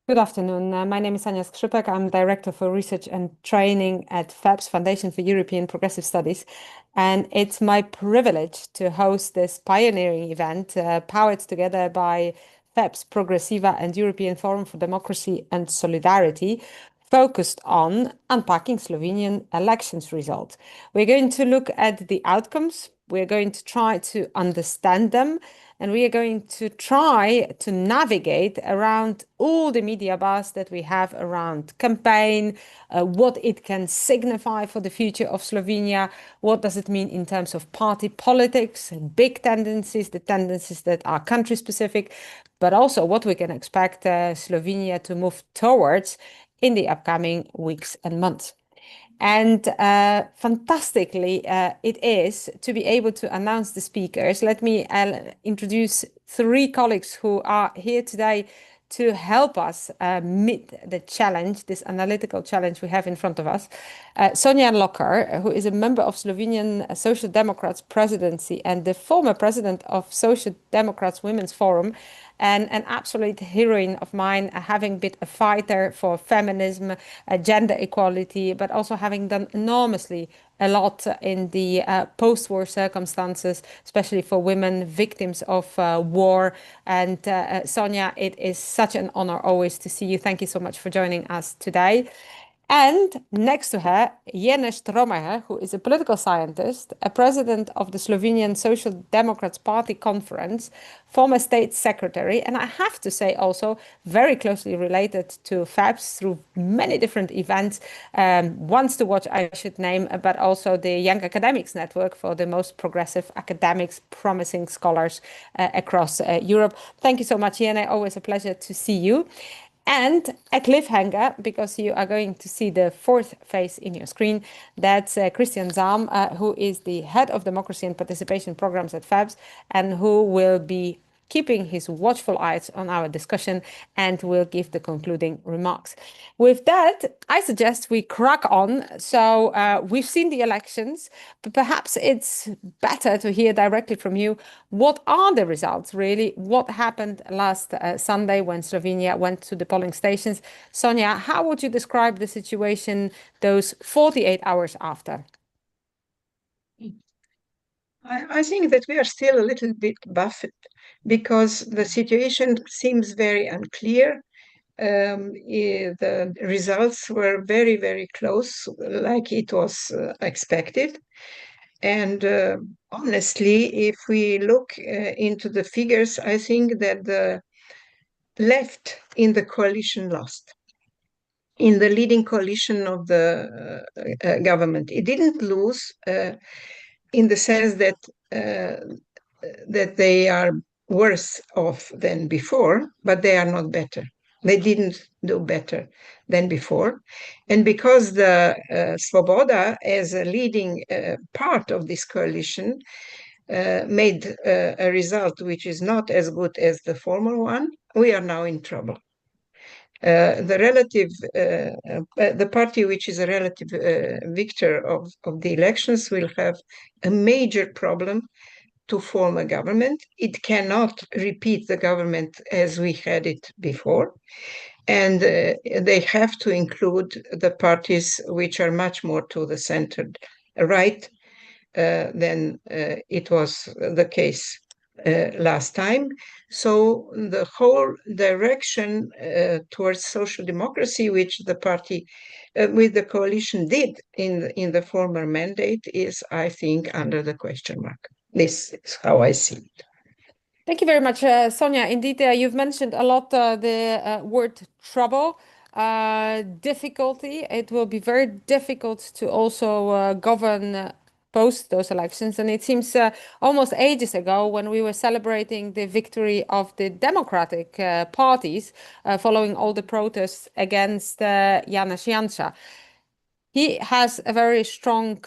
Good afternoon. My name is Anja Skrzypek. I'm Director for Research and Training at FABS, Foundation for European Progressive Studies. And it's my privilege to host this pioneering event powered together by FABS Progressiva and European Forum for Democracy and Solidarity, focused on unpacking Slovenian elections results. We're going to look at the outcomes. We're going to try to understand them, and we are going to try to navigate around all the media buzz that we have around campaign, what it can signify for the future of Slovenia, what does it mean in terms of party politics and big tendencies, the tendencies that are country specific, but also what we can expect Slovenia to move towards in the upcoming weeks and months. And fantastically, it is to be able to announce the speakers. Let me introduce three colleagues who are here today to help us meet the challenge, this analytical challenge we have in front of us. Sonja Locker, who is a member of Slovenian Social Democrats presidency and the former president of Social Democrats Women's Forum, and an absolute heroine of mine, having been a fighter for feminism, gender equality, but also having done enormously a lot in the post-war circumstances, especially for women victims of war. And Sonja, it is such an honor always to see you. Thank you so much for joining us today. And next to her, Jene Stromacher, who is a political scientist, a president of the Slovenian Social Democrats Party Conference, former state secretary, and I have to say also very closely related to FABS through many different events. Ones to watch, I should name, but also the Young Academics Network for the most progressive academics, promising scholars across Europe. Thank you so much, Jene. Always a pleasure to see you. And a cliffhanger, because you are going to see the fourth face in your screen. That's Christian Zam, who is the head of democracy and participation programs at FABS, and who will be keeping his watchful eyes on our discussion and will give the concluding remarks. With that, I suggest we crack on. So we've seen the elections, but perhaps it's better to hear directly from you. What are the results, really? What happened last Sunday when Slovenia went to the polling stations? Sonja, how would you describe the situation those 48 hours after? I think that we are still a little bit buffeted because the situation seems very unclear. The results were very, very close, like it was expected. And honestly, if we look into the figures, I think that the left in the coalition lost. In the leading coalition of the government, it didn't lose in the sense that that they are worse off than before, but they are not better. They didn't do better than before. And because the Svoboda, as a leading part of this coalition, made a result which is not as good as the former one, we are now in trouble. The party which is a relative victor of the elections will have a major problem to form a government. It cannot repeat the government as we had it before. And they have to include the parties which are much more to the centered right than it was the case last time. So the whole direction towards social democracy, which the party with the coalition did in the former mandate, is, I think, under the question mark. This is how I see it. Thank you very much, Sonja. Indeed, you've mentioned a lot the word trouble, difficulty. It will be very difficult to also govern post those elections. And it seems almost ages ago when we were celebrating the victory of the democratic parties following all the protests against Janez Janša. He has a very strong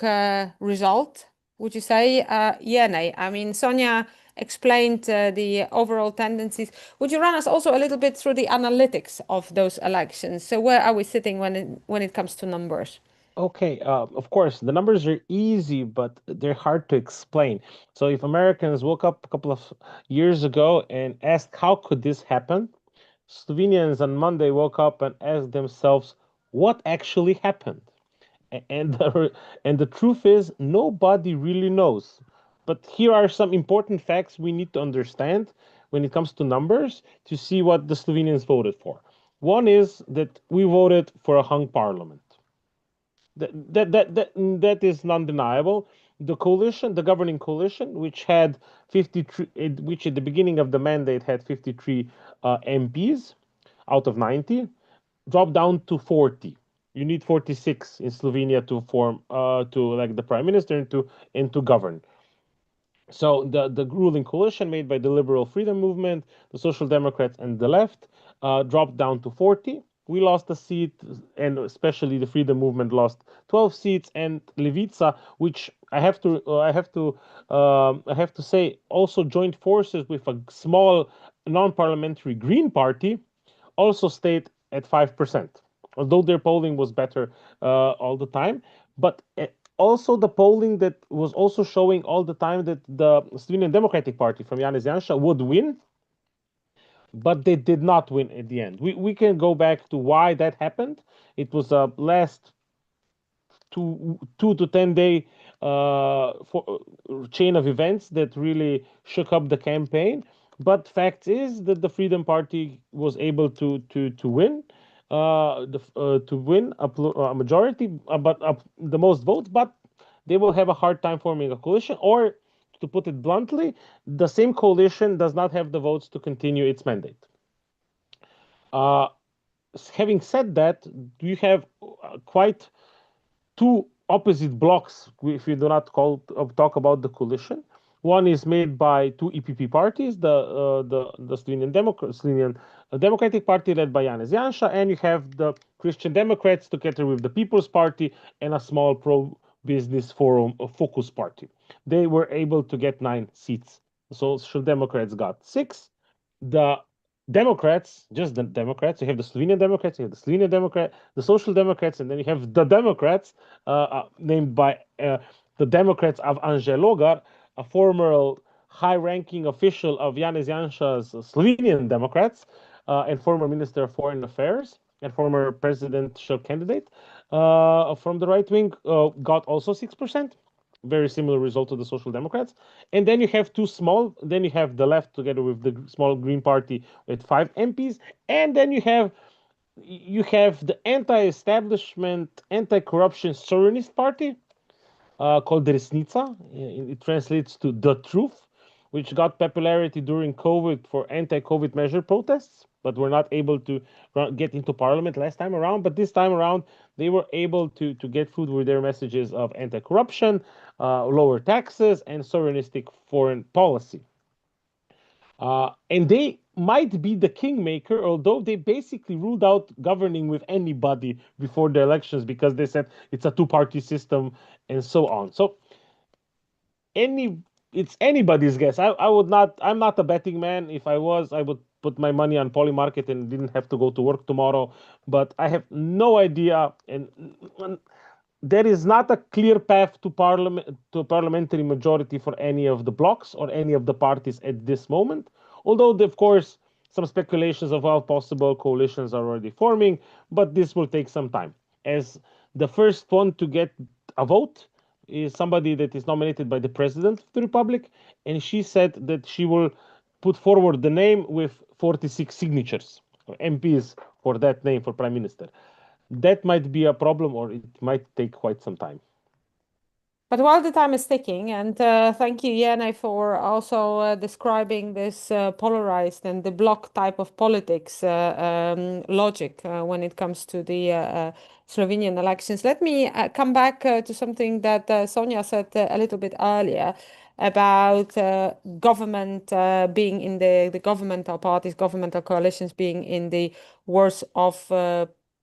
result, would you say? Jene, I mean, Sonja explained the overall tendencies. Would you run us also a little bit through the analytics of those elections? So where are we sitting when it comes to numbers? Okay, of course, the numbers are easy, but they're hard to explain. So if Americans woke up a couple of years ago and asked how could this happen, Slovenians on Monday woke up and asked themselves what actually happened. And the truth is, nobody really knows. But here are some important facts we need to understand when it comes to numbers to see what the Slovenians voted for. One is that we voted for a hung parliament. That is non-deniable. The coalition, the governing coalition, which had 53, which at the beginning of the mandate had 53 MPs out of 90, dropped down to 40. You need 46 in Slovenia to form to elect the prime minister and to govern. So the ruling coalition made by the Liberal Freedom Movement, the Social Democrats, and the left dropped down to 40. We lost a seat, and especially the Freedom Movement lost 12 seats, and Levica, which I have to say, also joined forces with a small non-parliamentary Green Party, also stayed at 5%, although their polling was better all the time. But also the polling that was also showing all the time that the Slovenian Democratic Party from Janez Janša would win, but they did not win at the end. We can go back to why that happened. It was a last 2 to 10 day chain of events that really shook up the campaign. But fact is that the Freedom Party was able to win, to win a majority, but the most votes. But they will have a hard time forming a coalition, or to put it bluntly, the same coalition does not have the votes to continue its mandate. Uh, Having said that, you have quite two opposite blocks, if you do not talk about the coalition. One is made by two EPP parties, the Slovenian Democratic Party led by Janez Janša, and you have the Christian Democrats together with the People's Party and a small pro-business forum Focus Party. They were able to get 9 seats. The Social Democrats got 6. The Democrats, just the Democrats. You have the Slovenian Democrats, you have the Slovenian Democrat, the Social Democrats, and then you have the Democrats, named by the Democrats of Anže Logar, a former high-ranking official of Janez Janša's Slovenian Democrats, and former Minister of Foreign Affairs and former presidential candidate from the right wing, got also 6%. Very similar result to the Social Democrats. And then you have then you have the left together with the small Green Party with 5 MPs. And then you have the anti-establishment, anti-corruption Sovereignist Party, called Resnica. It translates to the truth, which got popularity during COVID for anti-COVID measure protests, but were not able to get into parliament last time around. But this time around, they were able to get through with their messages of anti-corruption, lower taxes, and sovereignistic foreign policy. And they might be the kingmaker, although they basically ruled out governing with anybody before the elections because they said it's a two-party system and so on. So it's anybody's guess. I would not. I'm not a betting man. If I was, I would put my money on Polymarket and didn't have to go to work tomorrow. But I have no idea, and there is not a clear path to parliamentary majority for any of the blocs or any of the parties at this moment. Although, of course, some speculations of how possible coalitions are already forming, but this will take some time. As the first one to get a vote is somebody that is nominated by the president of the republic, and she said that she will put forward the name with 46 signatures, or MPs for that name for prime minister. That might be a problem, or it might take quite some time. But while the time is ticking, and thank you, Jene, for also describing this polarized and the block type of politics logic when it comes to the Slovenian elections. Let me come back to something that Sonja said a little bit earlier about government being in the governmental parties, governmental coalitions being in the worse off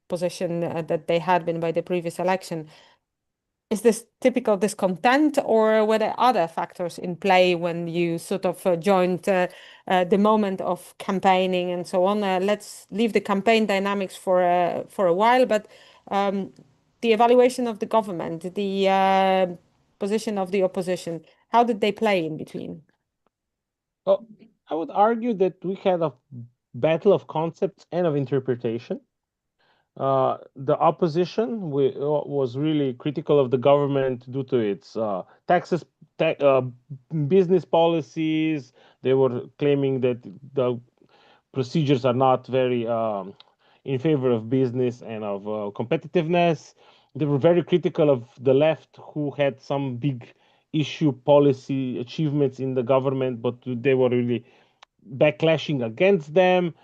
position that they had been by the previous election. Is this typical discontent, or were there other factors in play when you sort of joined the moment of campaigning and so on? Let's leave the campaign dynamics for a while, but the evaluation of the government, the position of the opposition, how did they play in between? Well, I would argue that we had a battle of concepts and of interpretation. The opposition was really critical of the government due to its taxes, business policies. They were claiming that the procedures are not very in favor of business and of competitiveness. They were very critical of the left, who had some big issue policy achievements in the government, but they were really backlashing against them.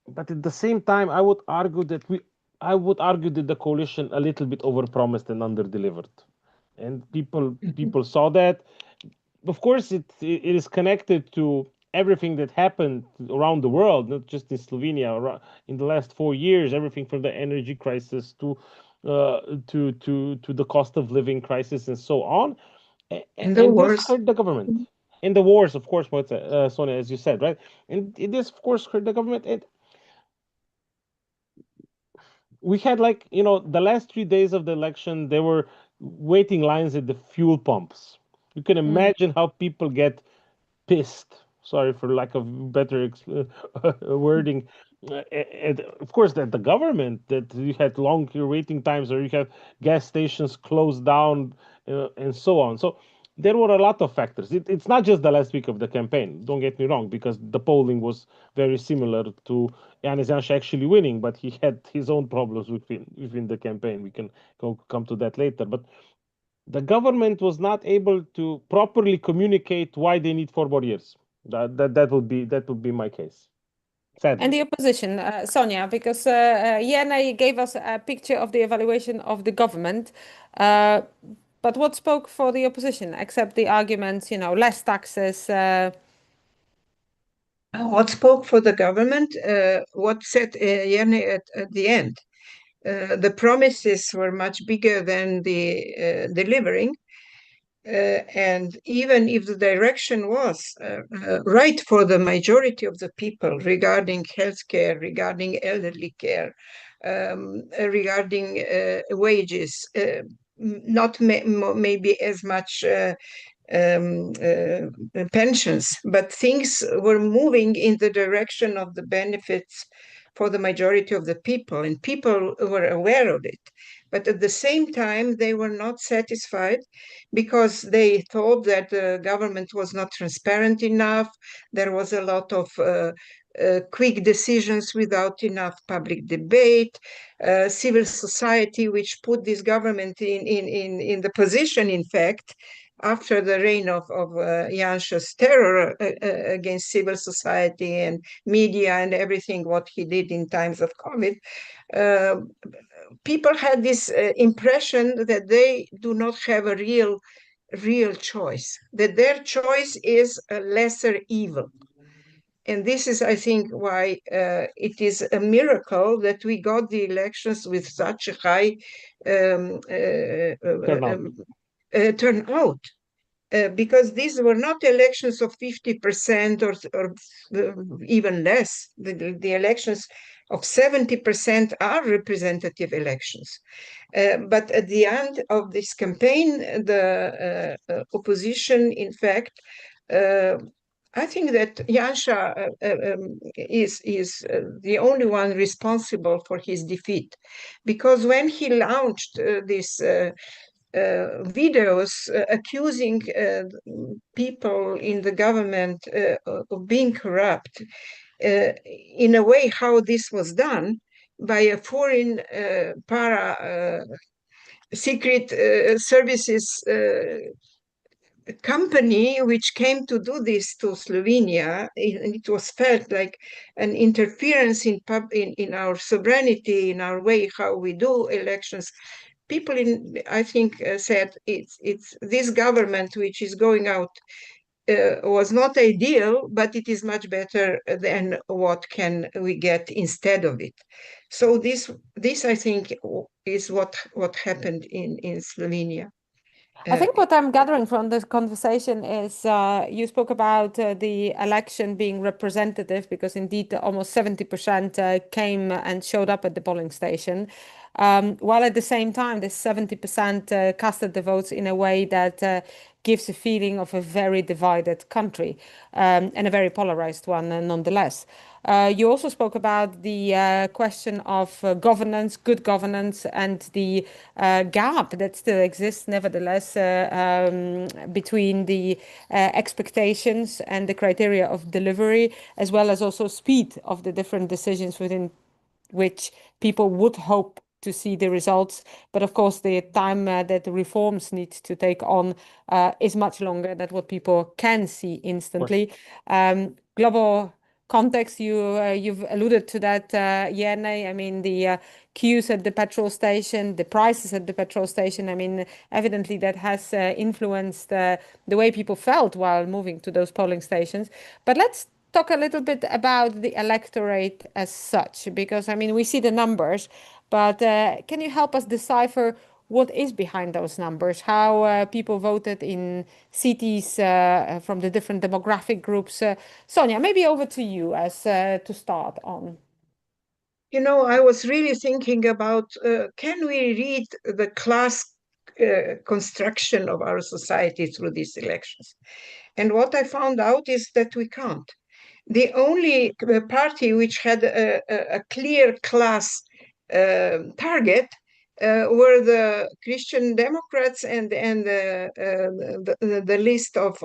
But at the same time, I would argue that the coalition a little bit overpromised and underdelivered, and people saw that. Of course, it is connected to everything that happened around the world, not just in Slovenia. In the last 4 years, everything from the energy crisis to the cost of living crisis and so on, And the and this wars. hurt the government. In the wars, of course, what Sonia, as you said, right, and it is of course hurt the government. And we had, like, the last 3 days of the election, there were waiting lines at the fuel pumps. You can Mm. imagine how people get pissed. Sorry for lack of better wording. And of course, that the government, that you had long waiting times, or you had gas stations closed down, and so on. So there were a lot of factors. It's not just the last week of the campaign. Don't get me wrong, because the polling was very similar to Yanis Janša actually winning, but he had his own problems within the campaign. We can come to that later. But the government was not able to properly communicate why they need 4 more years. That would be my case, And sadly. the opposition, Sonia, because Jana gave us a picture of the evaluation of the government. Uh, but what spoke for the opposition, except the arguments, less taxes? What spoke for the government? What said Jenny at the end? The promises were much bigger than the delivering. And even if the direction was right for the majority of the people regarding healthcare, regarding elderly care, regarding wages, not maybe as much pensions, but things were moving in the direction of the benefits for the majority of the people, and people were aware of it. But at the same time, they were not satisfied because they thought that the government was not transparent enough. There was a lot of quick decisions without enough public debate, civil society, which put this government in the position, in fact, after the reign of Janša's terror against civil society and media and everything what he did in times of COVID, uh, people had this impression that they do not have a real choice, that their choice is a lesser evil. And this is, I think, why it is a miracle that we got the elections with such a high Turnout. turnout. Because these were not elections of 50% or even less. The elections of 70% are representative elections. But at the end of this campaign, the opposition, in fact, I think that Janša is the only one responsible for his defeat, because when he launched this videos accusing people in the government of being corrupt, in a way how this was done by a foreign para secret services company which came to do this to Slovenia. It was felt like an interference in our sovereignty, in our way how we do elections. People I think, said it's this government which is going out was not ideal, but it is much better than what can we get instead of it. So this I think is what happened in Slovenia. I think what I'm gathering from this conversation is you spoke about the election being representative because indeed almost 70% came and showed up at the polling station. While at the same time, this 70% casted the votes in a way that gives a feeling of a very divided country, and a very polarized one, nonetheless. You also spoke about the question of governance, good governance, and the gap that still exists, nevertheless, between the expectations and the criteria of delivery, as well as also speed of the different decisions within which people would hope to see the results. But of course, the time that the reforms need to take on is much longer than what people can see instantly. Global context, you've alluded to that, Jene. I mean, the queues at the petrol station, the prices at the petrol station. I mean, evidently that has influenced the way people felt while moving to those polling stations. But let's talk a little bit about the electorate as such, because I mean, we see the numbers, but can you help us decipher what is behind those numbers? How people voted in cities from the different demographic groups? Sonia, maybe over to you as to start on. I was really thinking about can we read the class construction of our society through these elections? And what I found out is that we can't. The only party which had a clear class target were the Christian Democrats and the list of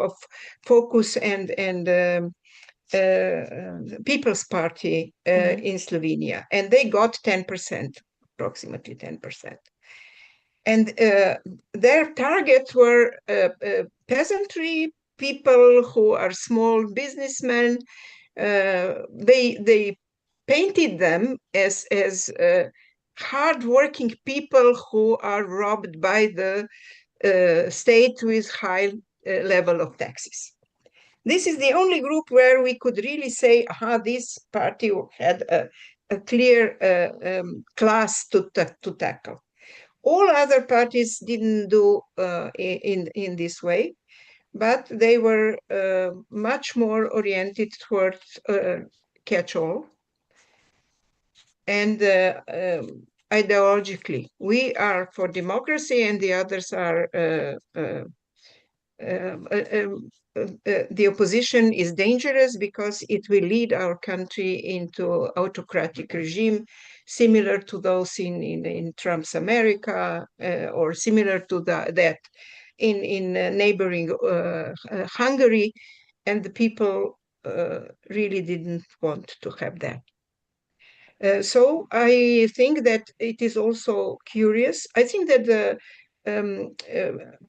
Focus and People's Party in Slovenia, and they got 10%, approximately 10%. And their targets were peasantry, people who are small businessmen. They painted them as hardworking people who are robbed by the state with high level of taxes. This is the only group where we could really say, this party had a clear class to tackle. All other parties didn't do in this way, but they were much more oriented towards catch-all. And ideologically, we are for democracy and the others are the opposition is dangerous because it will lead our country into autocratic regime similar to those in Trump's America or similar to that in neighboring Hungary, and the people really didn't want to have that. So I think that it is also curious. I think that the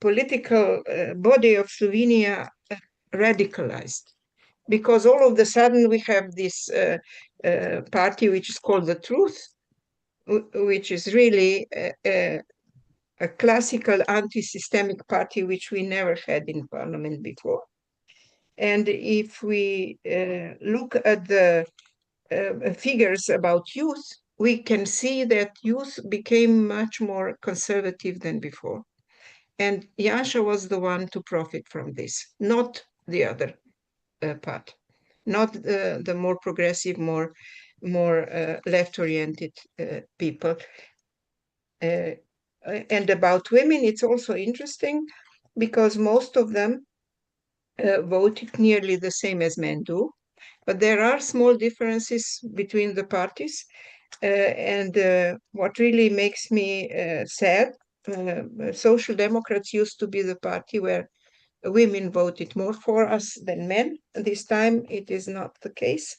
political body of Slovenia radicalized, because all of a sudden we have this party which is called the Truth, which is really a classical anti-systemic party which we never had in parliament before. And if we look at the figures about youth, we can see that youth became much more conservative than before. And Janša was the one to profit from this, not the other part, not the more progressive, more left-oriented people. And about women, it's also interesting because most of them voted nearly the same as men do, but there are small differences between the parties. And what really makes me sad, Social Democrats used to be the party where women voted more for us than men. This time it is not the case.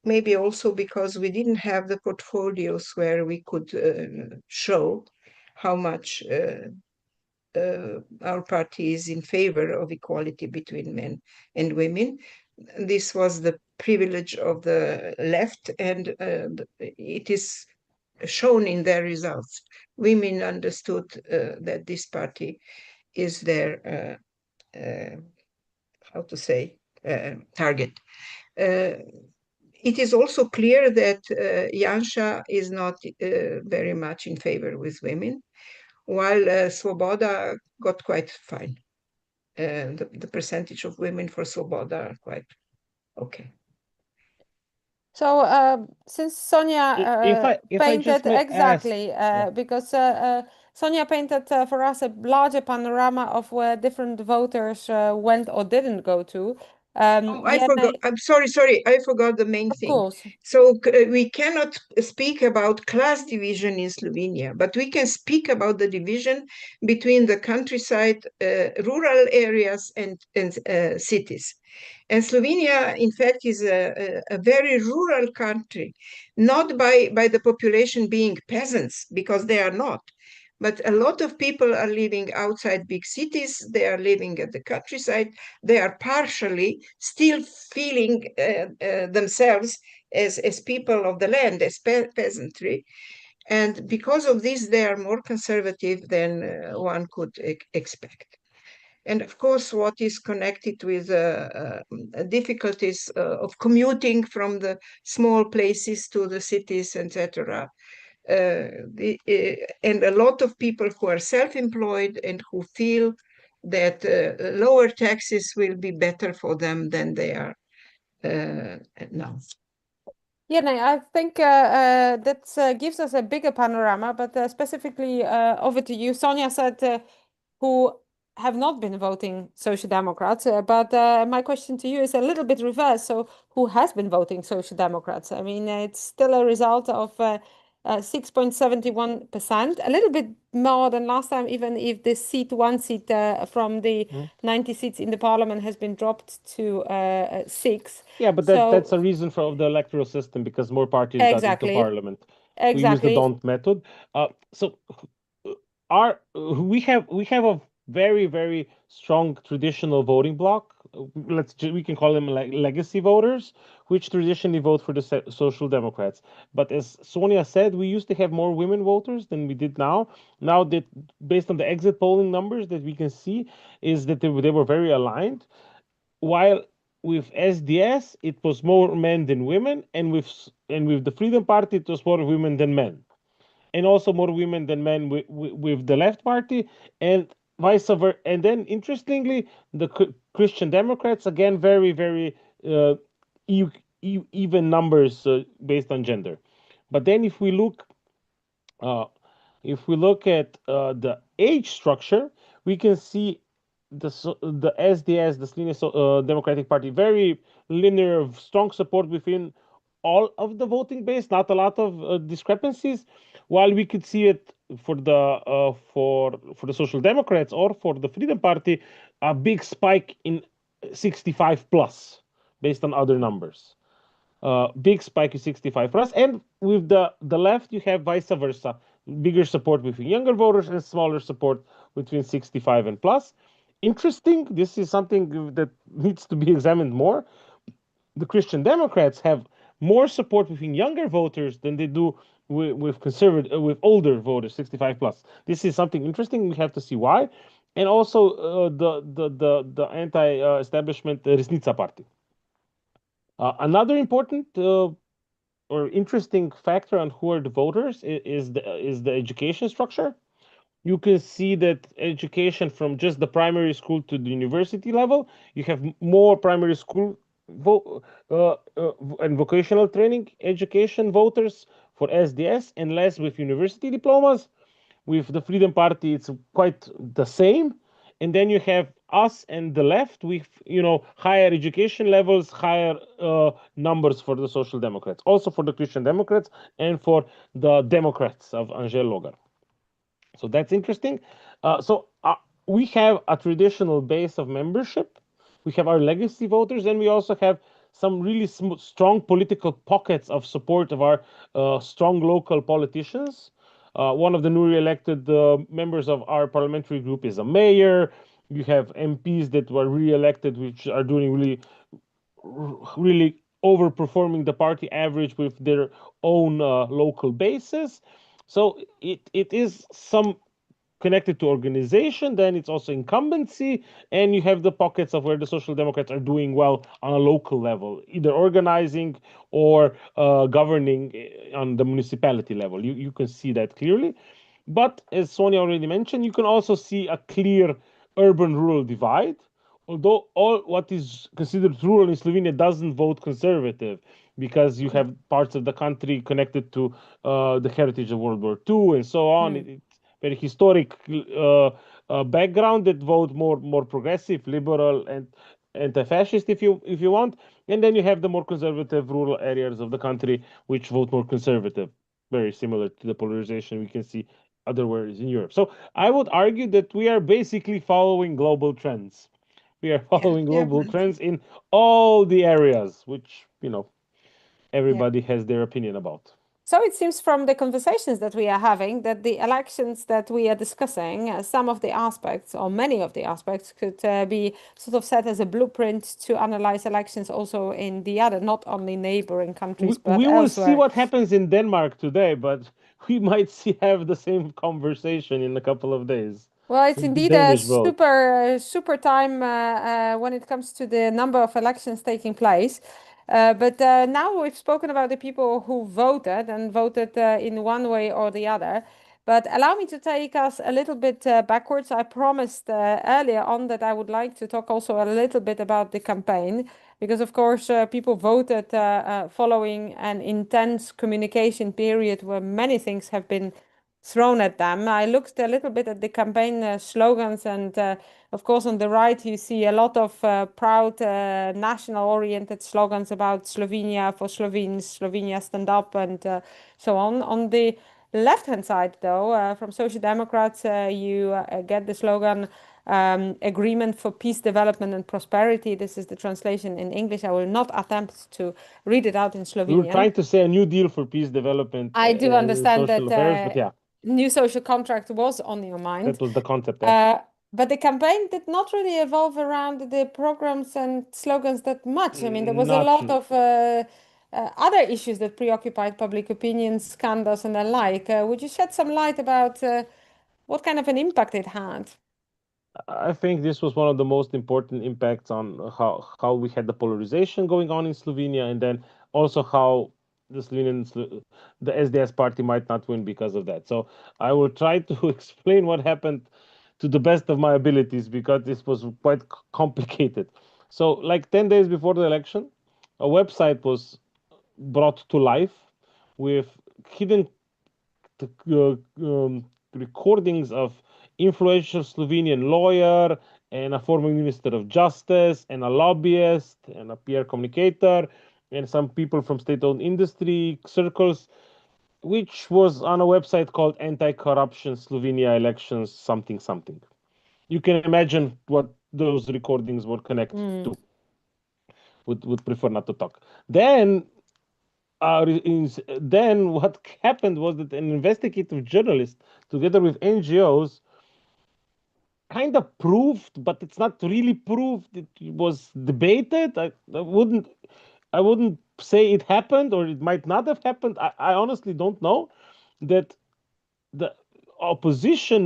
Maybe also because we didn't have the portfolios where we could show how much our party is in favor of equality between men and women. This was the privilege of the left, and it is shown in their results. Women understood that this party is their, how to say, target. It is also clear that Janša is not very much in favor with women, while Svoboda got quite fine. The percentage of women for Svoboda are quite okay. So since Sonia If I just painted may ask, exactly, yeah. because Sonia painted for us a larger panorama of where different voters went or didn't go to. Oh, I forgot. I'm sorry. I forgot the main Of thing. course. So we cannot speak about class division in Slovenia, but we can speak about the division between the countryside, rural areas, and cities. And Slovenia, in fact, is a very rural country, not by the population being peasants, because they are not. But a lot of people are living outside big cities. They are living at the countryside. They are partially still feeling themselves as people of the land, as peasantry. And because of this, they are more conservative than one could expect. And of course, what is connected with difficulties of commuting from the small places to the cities, etc. And a lot of people who are self-employed and who feel that lower taxes will be better for them than they are now. Yeah, no, I think that gives us a bigger panorama, but specifically over to you. Sonia said who have not been voting Social Democrats, but my question to you is a little bit reverse. So, who has been voting Social Democrats? I mean, it's still a result of 6.71%, a little bit more than last time, even if the one seat from the 90 seats in the parliament has been dropped to 6. Yeah, but that's So, a reason for the electoral system because more parties got into exactly. parliament. We use the Exactly. don't method. So we have a very strong traditional voting bloc. We can call them like legacy voters, which traditionally vote for the Social Democrats. But as Sonia said, we used to have more women voters than we did now. Now that based on the exit polling numbers that we can see, is that they were very aligned. While with SDS it was more men than women, and with the Freedom Party it was more women than men, and also more women than men with the Left Party, and vice versa. And then interestingly, the Christian Democrats again very uh, even numbers based on gender. But then uh, if we look at the age structure, we can see the SDS, the Slovenian Democratic Party, very linear, strong support within all of the voting base, not a lot of discrepancies. While we could see it for the Social Democrats or for the Freedom Party, a big spike in 65 plus based on other numbers. Big spike is 65 plus, and with the left you have vice versa, bigger support between younger voters and smaller support between 65 and plus. Interesting, this is something that needs to be examined more. The Christian Democrats have more support between younger voters than they do with conservative with older voters 65 plus. This is something interesting, we have to see why. And also the anti-establishment Resnica party. Another important or interesting factor on who are the voters is the education structure. You can see that education from just the primary school to the university level, you have more primary school and vocational training education voters for SDS and less with university diplomas. With the Freedom Party, it's quite the same. And then you have us and the left with higher education levels, higher numbers for the Social Democrats, also for the Christian Democrats and for the Democrats of Angel Logar. So that's interesting. So we have a traditional base of membership. We have our legacy voters, and we also have some really strong political pockets of support of our strong local politicians. One of the newly elected members of our parliamentary group is a mayor. You have MPs that were re-elected, which are doing really overperforming the party average with their own local bases. So it is some connected to organization, then it's also incumbency, and you have the pockets of where the Social Democrats are doing well on a local level, either organizing or governing on the municipality level. You can see that clearly. But as Sonia already mentioned, you can also see a clear urban-rural divide. Although all what is considered rural in Slovenia doesn't vote conservative, because you have parts of the country connected to the heritage of World War II and so on. Hmm. very historic background that vote more progressive, liberal, and anti-fascist, if you want. And then you have the more conservative rural areas of the country which vote more conservative, very similar to the polarization we can see otherwhere in Europe. So I would argue that we are basically following global trends. We are Yeah, following yeah, global trends in all the areas, which yeah. everybody has their opinion about. So it seems from the conversations that we are having that the elections that we are discussing, some of the aspects or many of the aspects could be sort of set as a blueprint to analyze elections also in the other, not only neighboring countries, but We will see elsewhere. what happens in Denmark today, but we might have the same conversation in a couple of days Well, it's with the indeed a Danish vote. super time when it comes to the number of elections taking place. But now we've spoken about the people who voted and voted in one way or the other. But allow me to take us a little bit backwards. I promised earlier on that I would like to talk also a little bit about the campaign, because of course people voted following an intense communication period where many things have been thrown at them. I looked a little bit at the campaign slogans, and of course, on the right, you see a lot of proud national oriented slogans about Slovenia for Slovenes, Slovenia stand up, and so on. On the left hand side, though, from Social Democrats, you get the slogan. Agreement for peace, development, and prosperity. This is the translation in English. I will not attempt to read it out in We were Slovenian. trying to say a new deal for peace, development, I do understand social that affairs, but yeah, new social contract was on your mind. that was the concept. Yeah. Uh, but the campaign did not really evolve around the programs and slogans that much. I mean, there was a Not lot of other issues that preoccupied public opinion, scandals, and the like. Would you shed some light about what kind of an impact it had? I think this was one of the most important impacts on how we had the polarization going on in Slovenia, and then also how the SDS party might not win because of that. So I will try to explain what happened to the best of my abilities because this was quite complicated. So, like 10 days before the election, a website was brought to life with hidden uh, recordings of influential Slovenian lawyer and a former minister of justice and a lobbyist and a PR communicator and some people from state-owned industry circles, which was on a website called Anti-Corruption Slovenia Elections something something. You can imagine what those recordings were connected Mm. to. Would prefer not to talk. Then what happened was that an investigative journalist, together with NGOs, kind of proved, but it's not really proved. It was debated. I wouldn't say it happened or it might not have happened. I honestly don't know that the opposition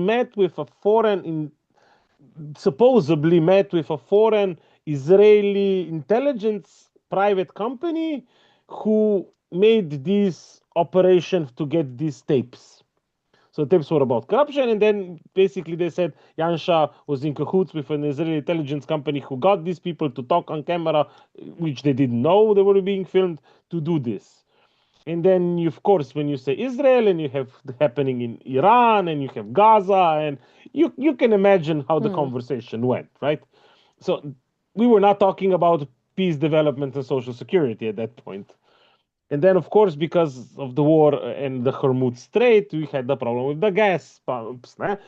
supposedly met with a foreign Israeli intelligence private company who made this operation to get these tapes. So the tapes were about corruption, and then basically they said Yansha was in cahoots with an Israeli intelligence company who got these people to talk on camera, which they didn't know they were being filmed, to do this. And then, of course, when you say Israel and you have the happening in Iran and you have Gaza, and you can imagine how the Hmm. conversation went, right? So we were not talking about peace, development, and social security at that point. And then, of course, because of the war and the Hormuz Strait, we had the problem with the gas pumps. And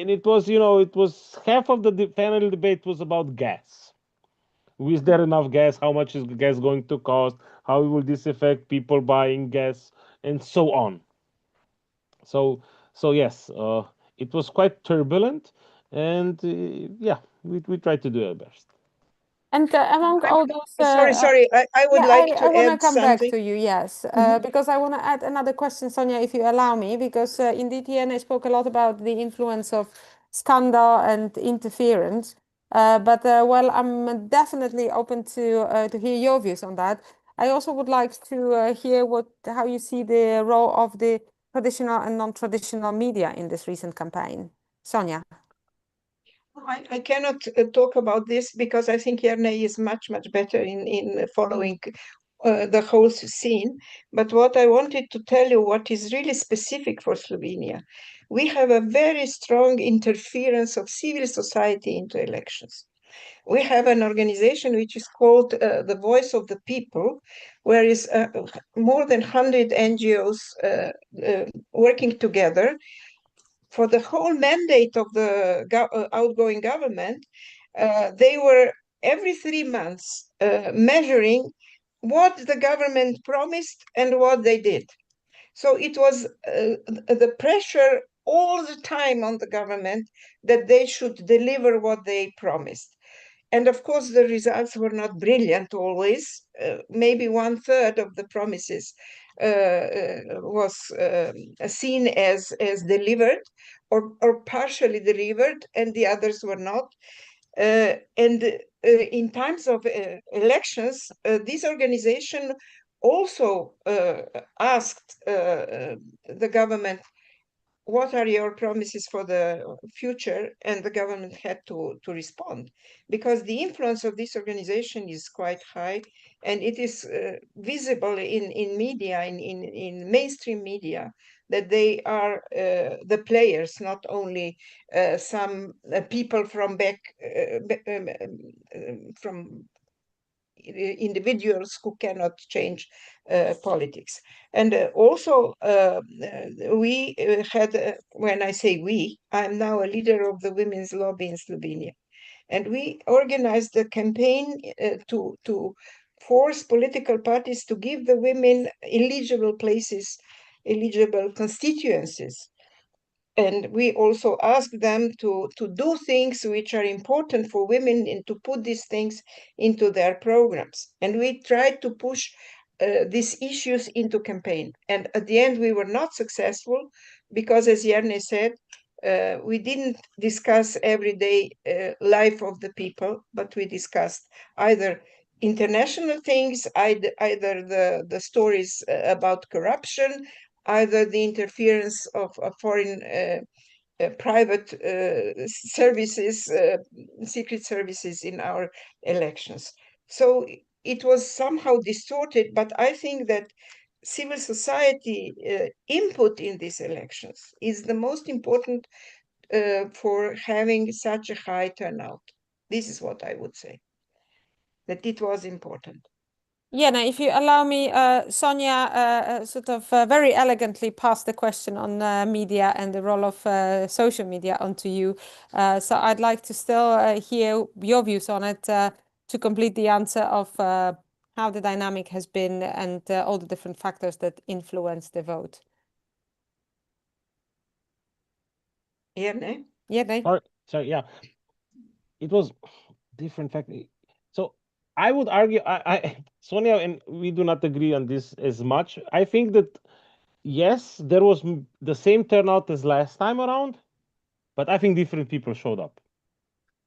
it was, it was half of the panel debate was about gas. Is there enough gas? How much is gas going to cost? How will this affect people buying gas? And so on. So yes, it was quite turbulent. And yeah, we tried to do our best. And among all those, Sorry. I would yeah, like I to want to add come back something. to you, yes, Mhm. because I want to add another question, Sonia, if you allow me, because indeed, Tiene spoke a lot about the influence of scandal and interference. But well, I'm definitely open to hear your views on that. I also would like to hear how you see the role of the traditional and non-traditional media in this recent campaign. Sonia. I cannot talk about this because I think Jerne is much better in following the whole scene. But what I wanted to tell you, what is really specific for Slovenia, we have a very strong interference of civil society into elections. We have an organization which is called the Voice of the People, where is more than 100 NGOs working together for the whole mandate of the outgoing government. They were every 3 months measuring what the government promised and what they did. So it was the pressure all the time on the government that they should deliver what they promised. And of course, the results were not brilliant always. Maybe 1/3 of the promises was seen as delivered or partially delivered, and the others were not. And in times of elections, this organization also asked the government, what are your promises for the future? And the government had to respond, because the influence of this organization is quite high, and it is visible in media, in mainstream media, that they are the players, not only some people from back, from individuals who cannot change politics. And also, we had, when I say we, I'm now a leader of the women's lobby in Slovenia. And we organized a campaign to force political parties to give the women eligible places, eligible constituencies. And we also ask them to do things which are important for women and to put these things into their programs. And we tried to push these issues into campaign. And at the end, we were not successful because, as Jerne said, we didn't discuss everyday life of the people, but we discussed either international things, either the stories about corruption, either the interference of foreign private services, secret services in our elections. So it was somehow distorted, but I think that civil society input in these elections is the most important for having such a high turnout. This is what I would say, that it was important. Yeah, now if you allow me, Sonia sort of very elegantly passed the question on media and the role of social media onto you. So I'd like to still hear your views on it to complete the answer of how the dynamic has been and all the different factors that influence the vote. Yeah, no? Yeah, Dave? So yeah, it was different fact. So I would argue, Sonia and we do not agree on this as much. I think that yes, there was the same turnout as last time around, but I think different people showed up.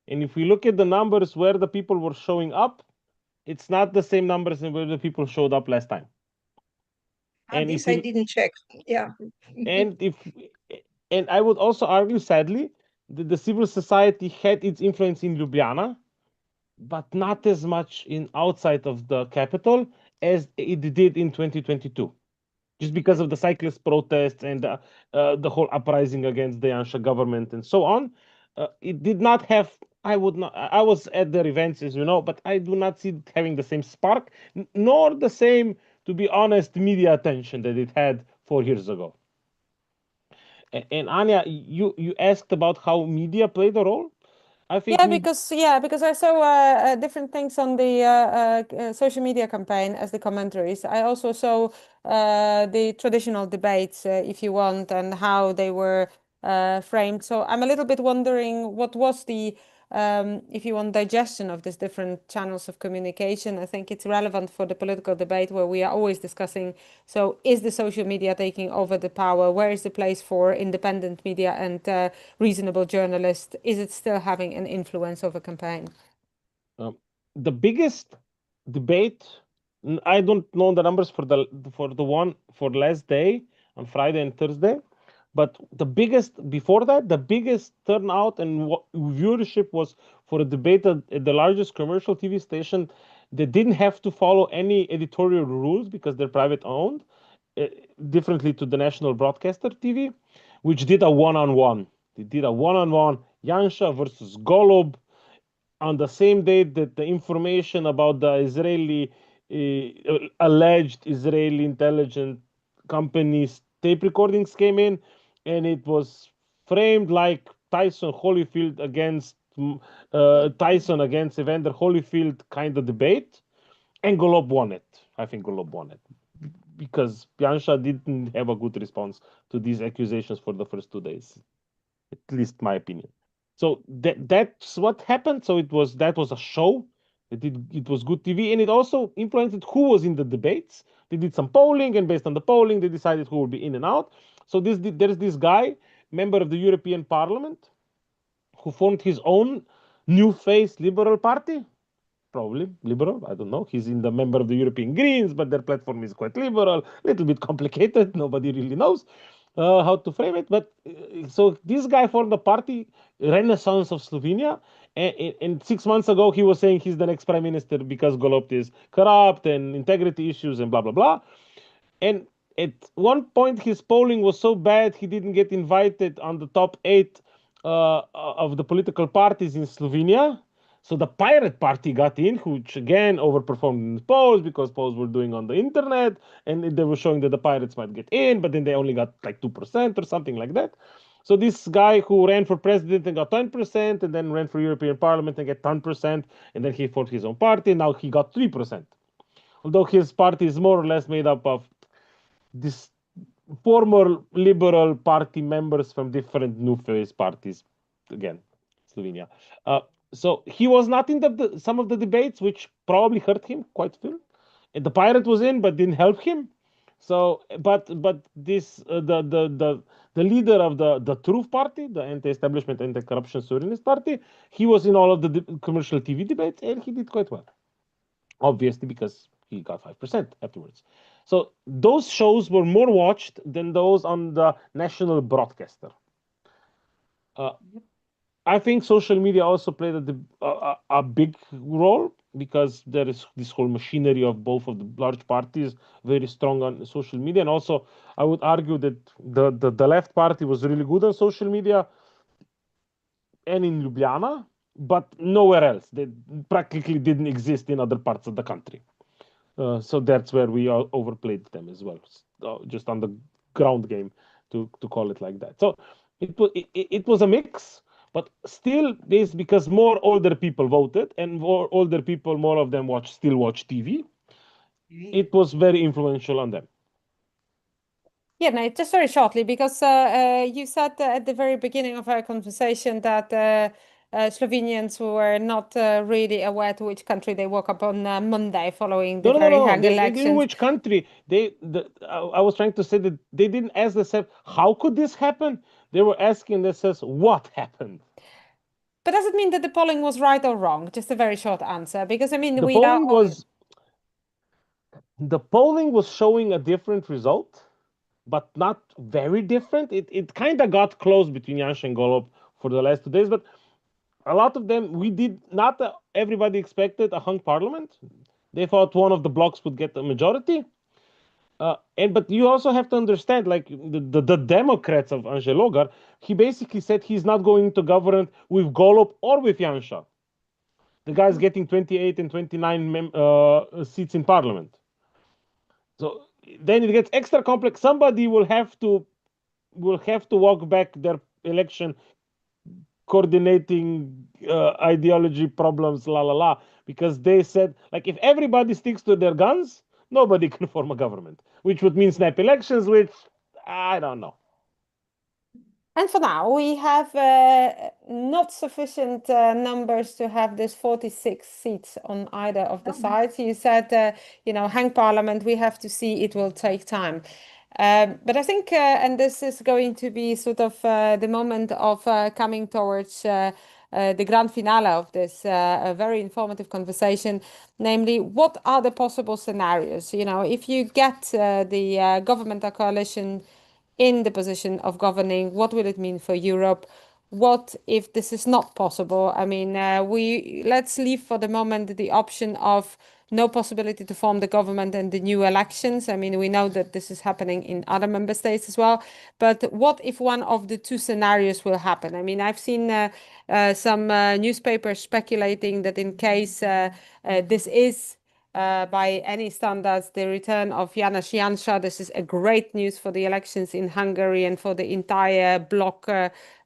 And if we look at the numbers where the people were showing up, it's not the same numbers where the people showed up last time. And if This I we didn't check. Yeah. and if and I would also argue, sadly, that the civil society had its influence in Ljubljana, but not as much in outside of the capital as it did in 2022, just because of the cyclist protests and the whole uprising against the Janša government and so on. It did not have. I would not. I was at their events, as you know, but I do not see it having the same spark, nor the same, to be honest, media attention that it had 4 years ago. And Anya, you asked about how media played a role. I think Because I saw different things on the social media campaign as the commentaries. I also saw the traditional debates, if you want, and how they were framed. So I'm a little bit wondering what was the, if you want, digestion of these different channels of communication. I think it's relevant for the political debate where we are always discussing. So is the social media taking over the power? Where is the place for independent media and reasonable journalists? Is it still having an influence over campaign? Um, the biggest debate, I don't know the numbers for the one for last day on Friday and Thursday, but the biggest before that, the biggest turnout and viewership was for a debate at the largest commercial TV station They didn't have to follow any editorial rules because they're private owned, uh, differently to the national broadcaster TV, which did a one-on-one. They did a one-on-one Yansha versus Golob on the same day that the information about the Israeli alleged Israeli intelligence companies tape recordings came in, and it was framed like Tyson Holyfield against Tyson against Evander Holyfield kind of debate, and Golob won it. I think Golob won it because Piansha didn't have a good response to these accusations for the first 2 days, at least my opinion. So that's what happened. So that was a show. It was good TV, and it also influenced who was in the debates. They did some polling, and based on the polling, they decided who will be in and out. So there's this guy, member of the European Parliament, who formed his own new face liberal party, probably liberal. I don't know. He's in the member of the European Greens, but their platform is quite liberal, a little bit complicated. Nobody really knows how to frame it. But so this guy formed the party Renaissance of Slovenia. And 6 months ago, he was saying he's the next prime minister because Golob is corrupt and integrity issues and blah, blah, blah. And at one point, his polling was so bad he didn't get invited on the top 8 of the political parties in Slovenia. So the Pirate Party got in, which again overperformed in the polls because polls were doing on the internet, and they were showing that the Pirates might get in, but then they only got like 2% or something like that. So this guy who ran for president and got 10%, and then ran for European Parliament and got 10%, and then he formed his own party. Now he got 3%. Although his party is more or less made up of this former liberal party members from different new face parties, again, Slovenia. So he was not in some of the debates, which probably hurt him quite a bit. And the pirate was in, but didn't help him. So, but this the leader of the Truth Party, the anti-establishment, anti-corruption sovereignist party, he was in all of the commercial TV debates, and he did quite well, obviously because he got 5% afterwards. So those shows were more watched than those on the national broadcaster. I think social media also played a big role because there is this whole machinery of both of the large parties very strong on social media. And also, I would argue that the left party was really good on social media and in Ljubljana, but nowhere else. They practically didn't exist in other parts of the country. So that's where we overplayed them as well, just on the ground game, to call it like that. So it was a mix, but still this because more older people voted, and more older people, more of them still watch TV. It was very influential on them. Yeah, no, just very shortly, because you said at the very beginning of our conversation that Slovenians were not really aware to which country they woke up on Monday following the very hung They didn't elections. which country. I was trying to say that they didn't ask themselves, how could this happen? They were asking themselves, what happened? But does it mean that the polling was right or wrong? Just a very short answer, because I mean, The we now polling was the polling was showing a different result, but not very different. It kind of got close between Janša and Golob for the last 2 days, but a lot of them we did not. Everybody expected a hung parliament. They thought one of the blocks would get a majority. But you also have to understand, like the Democrats of Anže Logar, he basically said he's not going to govern with Golob or with Janša. The guy's getting 28 and 29 seats in parliament. So then it gets extra complex. Somebody will have to walk back their election coordinating ideology problems, la la la, because they said, like, if everybody sticks to their guns, nobody can form a government, which would mean snap elections, which I don't know. And for now, we have not sufficient numbers to have this 46 seats on either of the sides. You said, hang parliament, we have to see, it will take time. But I think, and this is going to be sort of the moment of coming towards the grand finale of this a very informative conversation, namely, what are the possible scenarios? If you get the government or coalition in the position of governing, what will it mean for Europe? What if this is not possible? I mean, let's leave for the moment the option of no possibility to form the government and the new elections. I mean, we know that this is happening in other member states as well. But what if one of the two scenarios will happen? I mean, I've seen some newspapers speculating that in case this is by any standards, the return of János Janša. This is a great news for the elections in Hungary and for the entire bloc,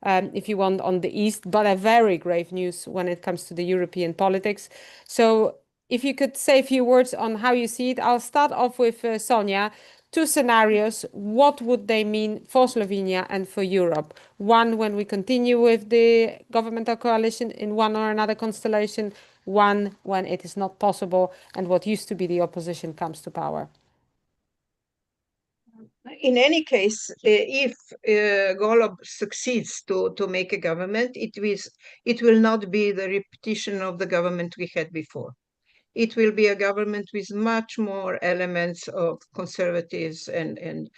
if you want, on the east, but a very grave news when it comes to the European politics. So if you could say a few words on how you see it, I'll start off with Sonia. Two scenarios, what would they mean for Slovenia and for Europe? One, when we continue with the governmental coalition in one or another constellation, one when it is not possible and what used to be the opposition comes to power. In any case, if Golob succeeds to make a government, it will not be the repetition of the government we had before. It will be a government with much more elements of conservatives and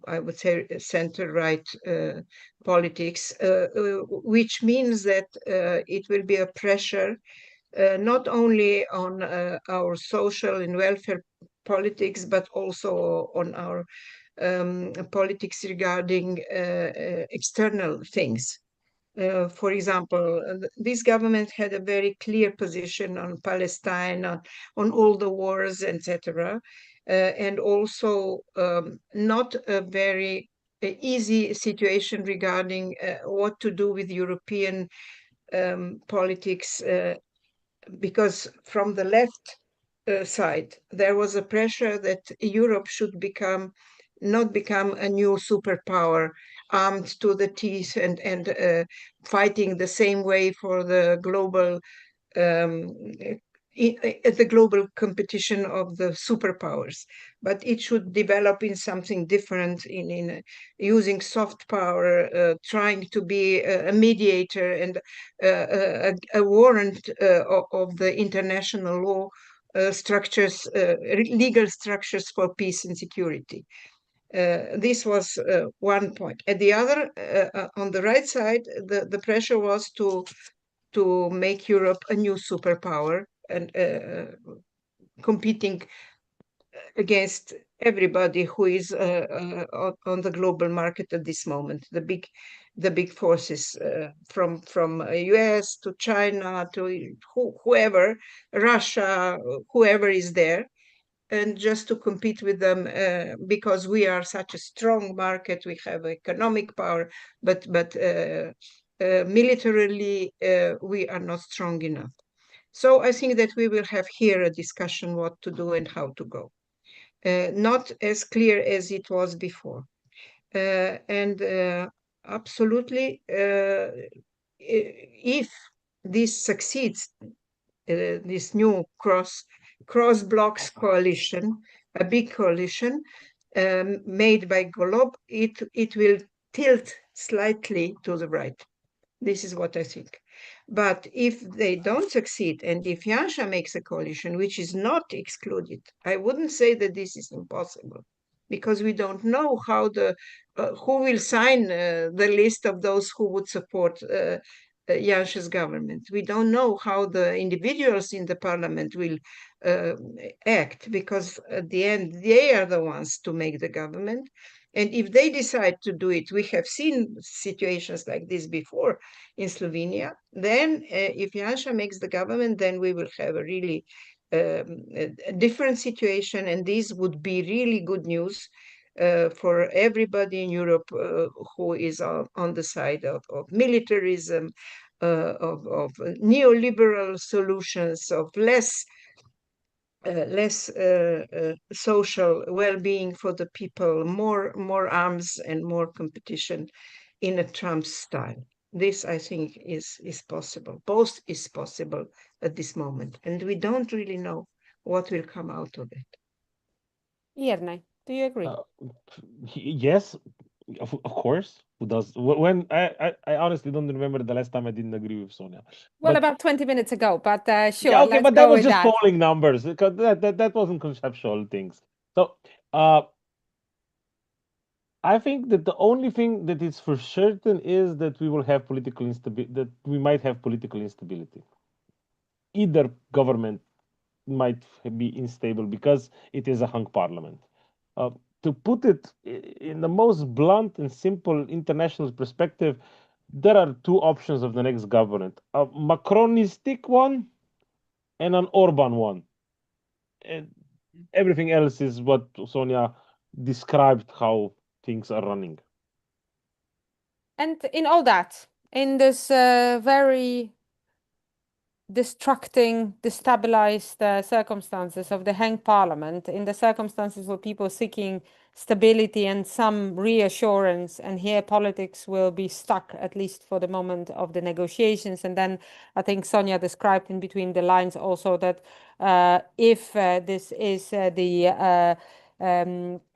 I would say center-right politics, which means that it will be a pressure not only on our social and welfare politics, but also on our politics regarding external things. For example, this government had a very clear position on Palestine, on all the wars, etc., and also not a very easy situation regarding what to do with European politics, because from the left side, there was a pressure that Europe should not become a new superpower armed to the teeth and fighting the same way for the global the global competition of the superpowers, but it should develop in something different, in using soft power, trying to be a mediator and a warrant of the international law structures, legal structures for peace and security. This was one point. At the other, on the right side, the pressure was to make Europe a new superpower and competing against everybody who is on the global market at this moment. The big forces from US to China to whoever, Russia, whoever is there, and just to compete with them because we are such a strong market, we have economic power, but militarily we are not strong enough. So I think that we will have here a discussion what to do and how to go. Not as clear as it was before. And absolutely, if this succeeds, this new cross blocks coalition, a big coalition made by Golob, it will tilt slightly to the right. This is what I think. But if they don't succeed, and if Janša makes a coalition, which is not excluded, I wouldn't say that this is impossible, because we don't know how who will sign the list of those who would support Janša's government. We don't know how the individuals in the parliament will act, because at the end, they are the ones to make the government. And if they decide to do it, we have seen situations like this before in Slovenia, then if Janša makes the government, then we will have a really a different situation, and this would be really good news for everybody in Europe who is on the side of militarism, of neoliberal solutions, of less social well-being for the people, more arms and more competition in a Trump style. This, I think, is possible. Both is possible at this moment, and we don't really know what will come out of it. Irne, do you agree? Yes, of course. Who does? When I honestly don't remember the last time I didn't agree with Sonia. Well, But about 20 minutes ago, but sure, yeah, okay, let's but that go was with just that. polling numbers because that wasn't conceptual things. So I think that the only thing that is for certain is that we will have political instability. That we might have political instability. Either government might be unstable because it is a hung parliament. Uh, to put it in the most blunt and simple international perspective, there are two options of the next government: a Macronistic one and an Orban one. And everything else is what Sonia described how things are running. And in all that, in this very destructing, destabilized circumstances of the hang parliament, in the circumstances where people seeking stability and some reassurance, and here politics will be stuck, at least for the moment of the negotiations. And then I think Sonia described in between the lines also that if this is the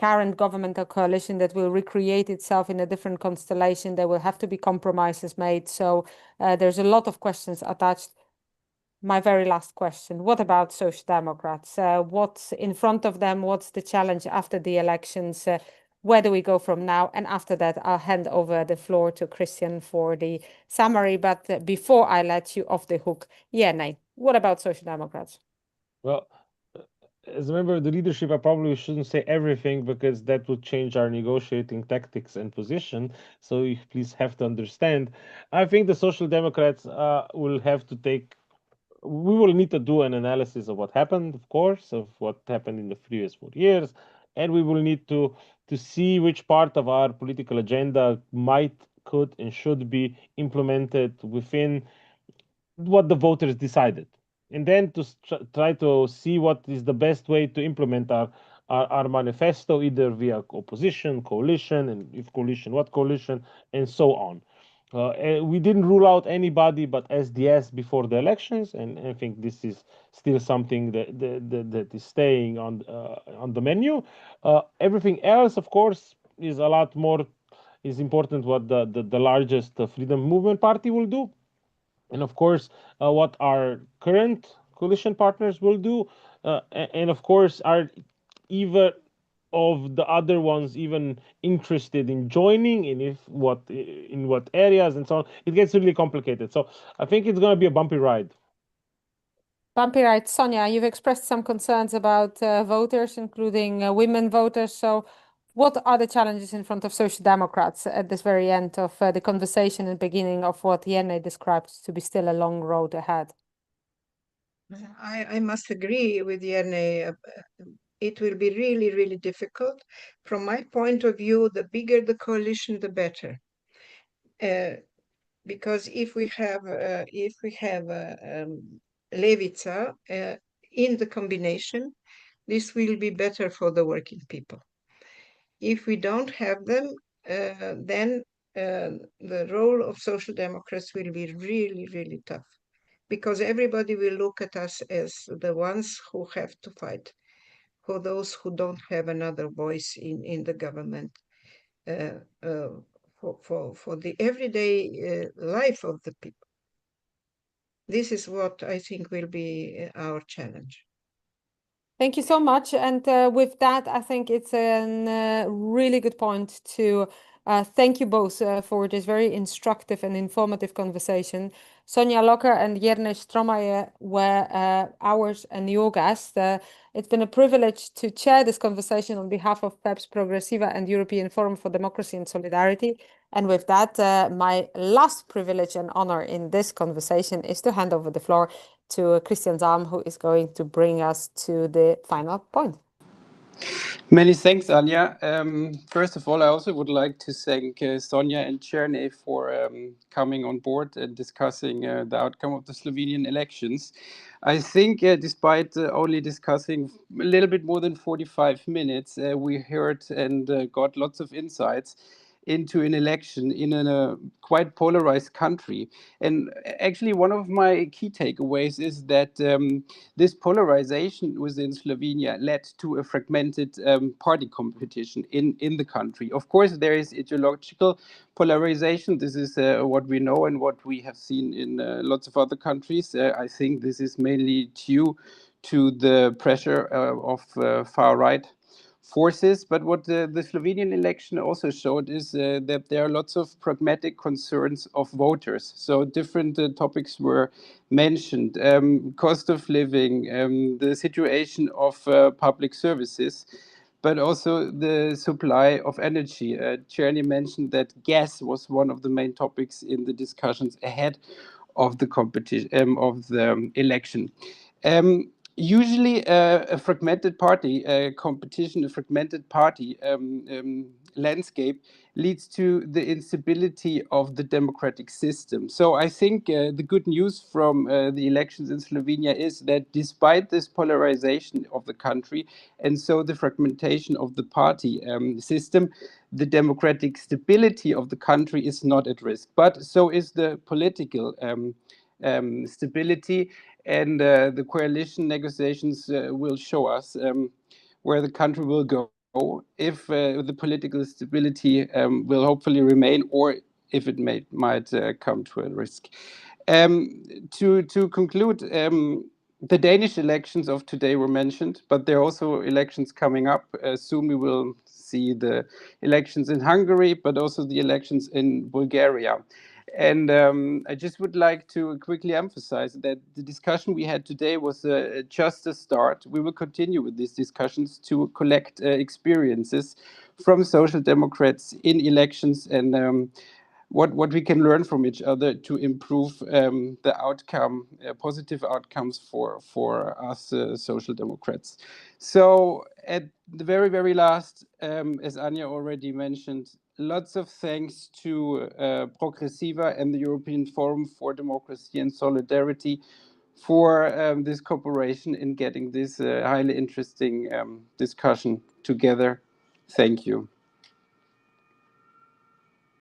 current governmental coalition that will recreate itself in a different constellation, there will have to be compromises made. So there's a lot of questions attached. My very last question: what about Social Democrats? What's in front of them? What's the challenge after the elections? Where do we go from now? And after that, I'll hand over the floor to Christian for the summary. But before I let you off the hook, Jenny, what about Social Democrats? Well, as a member of the leadership, I probably shouldn't say everything because that would change our negotiating tactics and position. So you please have to understand. I think the Social Democrats will have to take. We will need to do an analysis of what happened, of course, of what happened in the previous 4 years, and we will need to see which part of our political agenda might, could, and should be implemented within what the voters decided, and then to try to see what is the best way to implement our manifesto, either via opposition, coalition, and if coalition, what coalition, and so on. And we didn't rule out anybody but SDS before the elections, and I think this is still something that is staying on the menu. Everything else, of course, is a lot more is important. What the largest Freedom Movement Party will do, and of course what our current coalition partners will do, and of course are either of the other ones even interested in joining, in what areas and so on. It gets really complicated, so I think it's going to be a bumpy ride. Bumpy ride. Sonia, you've expressed some concerns about voters, including women voters. So what are the challenges in front of Social Democrats at this very end of the conversation and beginning of what Jenny described to be still a long road ahead? I must agree with Yerne. It will be really, really difficult. From my point of view, the bigger the coalition, the better. Because if we have Levica in the combination, this will be better for the working people. If we don't have them, then the role of Social Democrats will be really, really tough, because everybody will look at us as the ones who have to fight for those who don't have another voice in the government, for the everyday life of the people. This is what I think will be our challenge. Thank you so much. And with that, I think it's a really good point to thank you both for this very instructive and informative conversation. Sonia Locker and Jerne Stromae were ours and your guests. It's been a privilege to chair this conversation on behalf of PEPS Progressiva and European Forum for Democracy and Solidarity. And with that, my last privilege and honor in this conversation is to hand over the floor to Christian Zalm, who is going to bring us to the final point. Many thanks, Anja. First of all, I also would like to thank Sonia and Černé for coming on board and discussing the outcome of the Slovenian elections. I think despite only discussing a little bit more than 45 minutes, we heard and got lots of insights into an election in a quite polarized country. And actually, one of my key takeaways is that this polarization within Slovenia led to a fragmented party competition in the country. Of course, there is ideological polarization. This is what we know and what we have seen in lots of other countries. I think this is mainly due to the pressure of far right forces. But what the Slovenian election also showed is that there are lots of pragmatic concerns of voters. So different topics were mentioned: cost of living, the situation of public services, but also the supply of energy. Czerny mentioned that gas was one of the main topics in the discussions ahead of the competition of the election. Usually, a fragmented party competition, a fragmented party landscape leads to the instability of the democratic system. So I think the good news from the elections in Slovenia is that despite this polarization of the country and so the fragmentation of the party system, the democratic stability of the country is not at risk. But so is the political stability, and the coalition negotiations will show us where the country will go, if the political stability will hopefully remain, or if it might come to a risk. To conclude, the Danish elections of today were mentioned, but there are also elections coming up. Soon we will see the elections in Hungary, but also the elections in Bulgaria. And I just would like to quickly emphasize that the discussion we had today was just a start. We will continue with these discussions to collect experiences from social democrats in elections, and what we can learn from each other to improve the outcome, positive outcomes for us social democrats. So at the very, very last, as Anja already mentioned, lots of thanks to Progressiva and the European Forum for Democracy and Solidarity for this cooperation in getting this highly interesting discussion together. Thank you.